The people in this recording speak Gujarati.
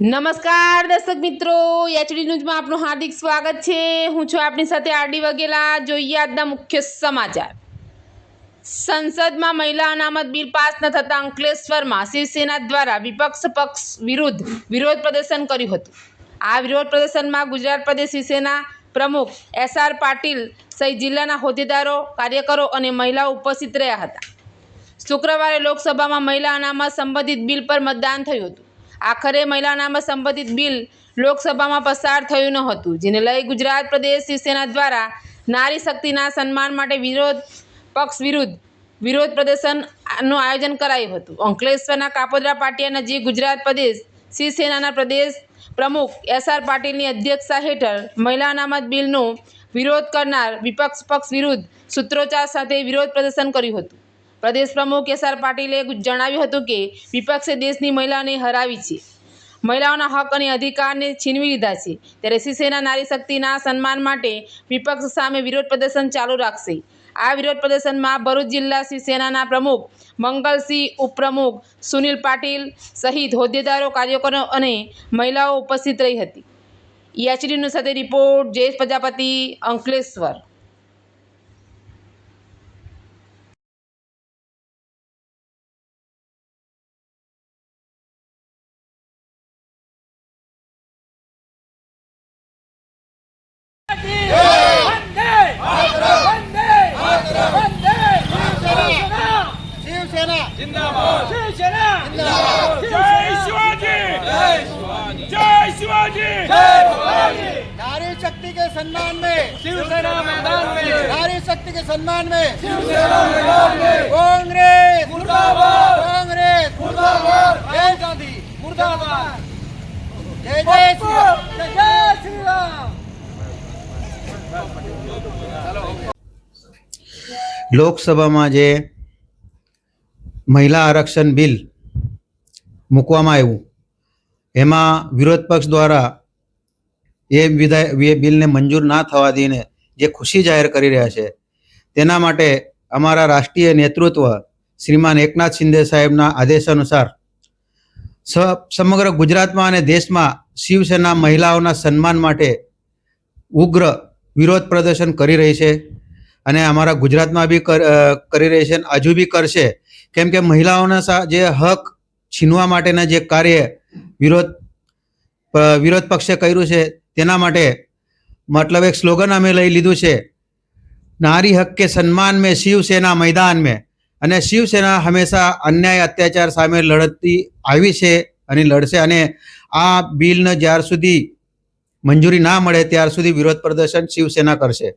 નમસ્કાર દર્શક મિત્રો, એચડી ન્યૂઝમાં આપનું હાર્દિક સ્વાગત છે। હું છું આપની સાથે આરડી વાઘેલા। જોઈએ આજના મુખ્ય સમાચાર। સંસદમાં મહિલા અનામત બિલ પાસ ન થતાં અંકલેશ્વરમાં શિવસેના દ્વારા વિપક્ષ પક્ષ વિરુદ્ધ વિરોધ પ્રદર્શન કર્યું હતું। આ વિરોધ પ્રદર્શનમાં ગુજરાત પ્રદેશ શિવસેના પ્રમુખ એસ.આર. પાટીલ સહિત જિલ્લાના હોદ્દેદારો, કાર્યકરો અને મહિલાઓ ઉપસ્થિત રહ્યા હતા। શુક્રવારે લોકસભામાં મહિલા અનામત સંબંધિત બિલ પર મતદાન થયું હતું। આખરે મહિલા અનામત સંબંધિત બિલ લોકસભામાં પસાર થયું ન હતું, જેને લઈ ગુજરાત પ્રદેશ શિવસેના દ્વારા નારી શક્તિના સન્માન માટે વિરોધ પક્ષ વિરુદ્ધ વિરોધ પ્રદર્શનનું આયોજન કરાયું હતું। અંકલેશ્વરના કાપોદ્રા પાટિયા નજીક ગુજરાત પ્રદેશ શિવસેનાના પ્રદેશ પ્રમુખ એસ.આર. પાટીલની અધ્યક્ષતા હેઠળ મહિલા અનામત બિલનો વિરોધ કરનાર વિપક્ષ પક્ષ વિરુદ્ધ સૂત્રોચ્ચાર સાથે વિરોધ પ્રદર્શન કર્યું હતું। પ્રદેશ પ્રમુખ એસ.આર. પાટીલે જણાવ્યું હતું કે વિપક્ષે દેશની મહિલાઓને હરાવી છે, મહિલાઓના હક અને અધિકારને છીનવી લીધા છે, ત્યારે શિવસેના નારી શક્તિના સન્માન માટે વિપક્ષ સામે વિરોધ પ્રદર્શન ચાલુ રાખશે। આ વિરોધ પ્રદર્શનમાં ભરૂચ જિલ્લા શિવસેનાના પ્રમુખ મંગલસિંહ, ઉપપ્રમુખ સુનિલ પાટીલ સહિત હોદ્દેદારો, કાર્યકરો અને મહિલાઓ ઉપસ્થિત રહી હતી। એચડી ન્યૂઝ સાથે રિપોર્ટ જયેશ પ્રજાપતિ, અંકલેશ્વર। शिवसेना जिंदाबाद शिवसेना जिंदाबाद जय शिवाजी जय शिवाजी जय शिवाजी जय शिवाजी नारी शक्ति के सम्मान में शिवसेना मैदान में नारी शक्ति के सम्मान में शिवसेना मैदान में कांग्रेस मुर्दाबाद कांग्रेस मुर्दाबाद जय गांधी मुर्दाबाद जय जय श्री राम जय जय श्री राम। લોકસભામાં જે મહિલા આરક્ષણ બિલ મૂકવામાં આવ્યું એમાં વિરોધ પક્ષ દ્વારા એ બિલને મંજૂર ના થવા દઈને જે ખુશી જાહેર કરી રહ્યા છે, તેના માટે અમારા રાષ્ટ્રીય નેતૃત્વ શ્રીમાન એકનાથ શિંદે સાહેબના આદેશ અનુસાર સમગ્ર ગુજરાતમાં અને દેશમાં શિવસેના મહિલાઓના સન્માન માટે ઉગ્ર વિરોધ પ્રદર્શન કરી રહી છે અને અમારા ગુજરાતમાં બી કરી રહી છે, હજુ બી કરશે, કેમ કે મહિલાઓના જે હક છીનવા માટેના જે કાર્ય વિરોધ પક્ષે કર્યું છે, તેના માટે મતલબ એક સ્લોગન અમે લઈ લીધું છે, નારી હક કે સન્માન મેં શિવસેના मैदान में। અને શિવસેના હંમેશા અન્યાય અત્યાચાર સામે લડતી આવી છે અને લડશે, અને આ બિલને જ્યાર સુધી મંજૂરી ના મળે ત્યાર સુધી વિરોધ પ્રદર્શન શિવસેના કરશે।